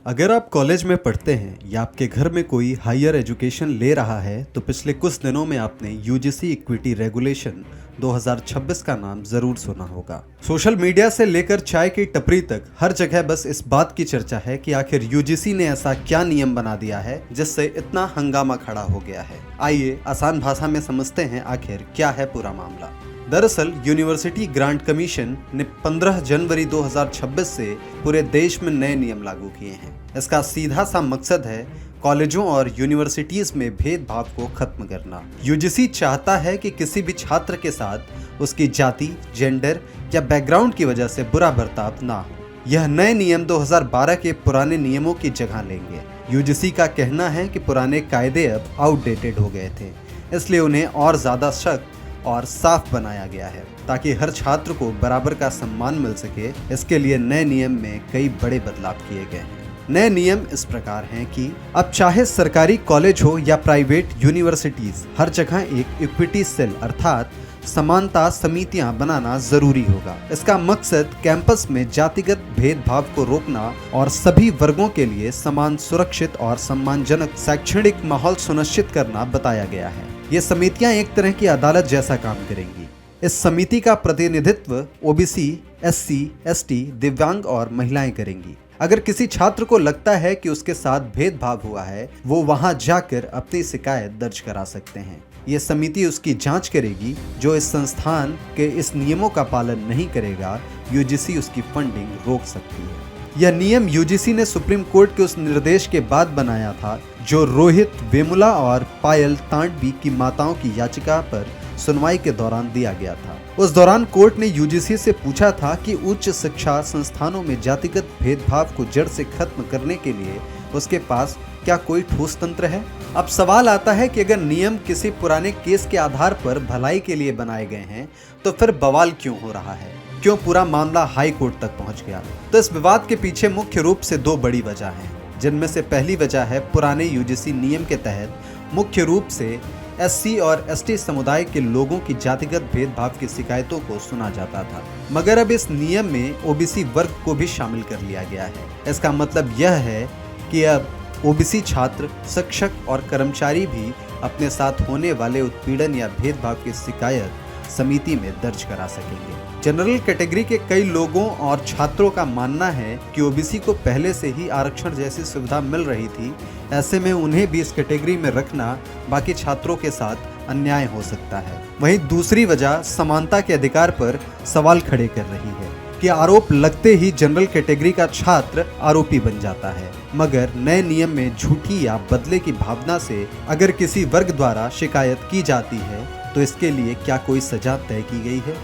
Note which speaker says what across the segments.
Speaker 1: अगर आप कॉलेज में पढ़ते हैं या आपके घर में कोई हायर एजुकेशन ले रहा है तो पिछले कुछ दिनों में आपने यूजीसी इक्विटी रेगुलेशन 2026 का नाम जरूर सुना होगा। सोशल मीडिया से लेकर चाय की टपरी तक हर जगह बस इस बात की चर्चा है कि आखिर यूजीसी ने ऐसा क्या नियम बना दिया है जिससे इतना हंगामा खड़ा हो गया है। आइए आसान भाषा में समझते हैं आखिर क्या है पूरा मामला। दरअसल यूनिवर्सिटी ग्रांट कमीशन ने 15 जनवरी 2026 से पूरे देश में नए नियम लागू किए हैं। इसका सीधा सा मकसद है कॉलेजों और यूनिवर्सिटीज में भेदभाव को खत्म करना। यूजीसी चाहता है कि किसी भी छात्र के साथ उसकी जाति, जेंडर या बैकग्राउंड की वजह से बुरा बर्ताव ना हो। यह नए नियम 2012 के पुराने नियमों की जगह लेंगे। यूजीसी का कहना है कि पुराने कायदे अब आउटडेटेड हो गए थे, इसलिए उन्हें और ज्यादा सख्त और साफ बनाया गया है ताकि हर छात्र को बराबर का सम्मान मिल सके। इसके लिए नए नियम में कई बड़े बदलाव किए गए हैं। नए नियम इस प्रकार हैं कि अब चाहे सरकारी कॉलेज हो या प्राइवेट यूनिवर्सिटीज, हर जगह एक इक्विटी सेल अर्थात समानता समितियां बनाना जरूरी होगा। इसका मकसद कैंपस में जातिगत भेदभाव को रोकना और सभी वर्गों के लिए समान, सुरक्षित और सम्मानजनक शैक्षणिक माहौल सुनिश्चित करना बताया गया है। ये समितियां एक तरह की अदालत जैसा काम करेंगी। इस समिति का प्रतिनिधित्व ओबीसी, एससी, एसटी, दिव्यांग और महिलाएं करेंगी। अगर किसी छात्र को लगता है कि उसके साथ भेदभाव हुआ है, वो वहां जाकर अपनी शिकायत दर्ज करा सकते हैं। ये समिति उसकी जांच करेगी। जो इस संस्थान के इस नियमों का पालन नहीं करेगा, यूजीसी उसकी फंडिंग रोक सकती है। यह नियम यूजीसी ने सुप्रीम कोर्ट के उस निर्देश के बाद बनाया था जो रोहित वेमुला और पायल तांडवी की माताओं की याचिका पर सुनवाई के दौरान दिया गया था। उस दौरान कोर्ट ने यूजीसी से पूछा था कि उच्च शिक्षा संस्थानों में जातिगत भेदभाव को जड़ से खत्म करने के लिए उसके पास क्या कोई ठोस तंत्र है। अब सवाल आता है कि अगर नियम किसी पुराने केस के आधार पर भलाई के लिए बनाए गए हैं तो फिर बवाल क्यों हो रहा है, क्यों पूरा मामला हाई कोर्ट तक पहुंच गया। तो इस विवाद के पीछे मुख्य रूप से दो बड़ी वजह हैं, जिनमें से पहली वजह है पुराने यूजीसी नियम के तहत मुख्य रूप से एससी और एसटी समुदाय के लोगों की जातिगत भेदभाव की शिकायतों को सुना जाता था, मगर अब इस नियम में ओबीसी वर्ग को भी शामिल कर लिया गया है। इसका मतलब यह है कि अब ओबीसी छात्र, शिक्षक और कर्मचारी भी अपने साथ होने वाले उत्पीड़न या भेदभाव की शिकायत समिति में दर्ज करा सकेंगे। जनरल कैटेगरी के कई लोगों और छात्रों का मानना है कि ओबीसी को पहले से ही आरक्षण जैसी सुविधा मिल रही थी, ऐसे में उन्हें भी इस कैटेगरी में रखना बाकी छात्रों के साथ अन्याय हो सकता है। वहीं दूसरी वजह समानता के अधिकार पर सवाल खड़े कर रही है कि आरोप लगते ही जनरल कैटेगरी का छात्र आरोपी बन जाता है, मगर नए नियम में झूठी या बदले की भावना से अगर किसी वर्ग द्वारा शिकायत की जाती है तो इसके लिए क्या कोई सजा तय की गई है।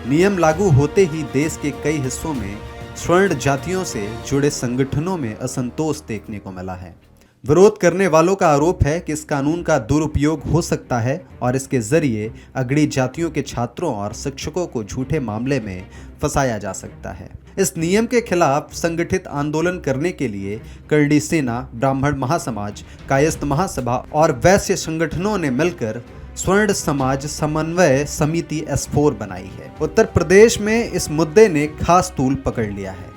Speaker 1: नियम लागू होते ही देश के कई हिस्सों में स्वर्ण जातियों से जुड़े संगठनों में असंतोष देखने को मिला है। विरोध करने वालों का आरोप है कि इस कानून का दुरुपयोग हो सकता है और इसके जरिए अगड़ी जातियों के छात्रों और शिक्षकों को झूठे मामले में फंसाया जा सकता है। इस नियम के खिलाफ संगठित आंदोलन करने के लिए करड़ी सेना, ब्राह्मण महासमाज, कायस्थ महासभा और वैश्य संगठनों ने मिलकर स्वर्ण समाज समन्वय समिति S4 बनाई है। उत्तर प्रदेश में इस मुद्दे ने खास तूल पकड़ लिया है।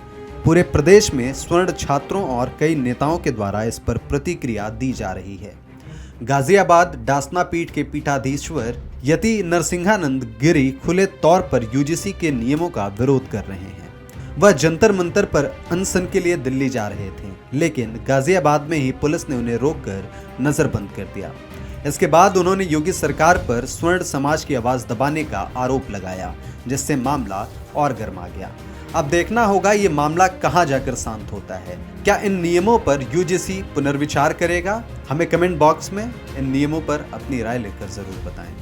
Speaker 1: पूरे प्रदेश में स्वर्ण छात्रों और कई नेताओं के द्वारा इस पर प्रतिक्रिया दी जा रही है। गाजियाबाद डासना पीठ के पीठाधीश्वर यति नरसिंहानंद गिरी खुले तौर पर यूजीसी के नियमों का विरोध कर रहे हैं। वह जंतर मंतर पर अनशन के लिए दिल्ली जा रहे थे, लेकिन गाजियाबाद में ही पुलिस ने उन्हें रोककर नजरबंद कर दिया। इसके बाद उन्होंने योगी सरकार पर स्वर्ण समाज की आवाज दबाने का आरोप लगाया, जिससे मामला और गर्मा गया। अब देखना होगा ये मामला कहां जाकर शांत होता है। क्या इन नियमों पर यूजीसी पुनर्विचार करेगा? हमें कमेंट बॉक्स में इन नियमों पर अपनी राय लिखकर जरूर बताएं।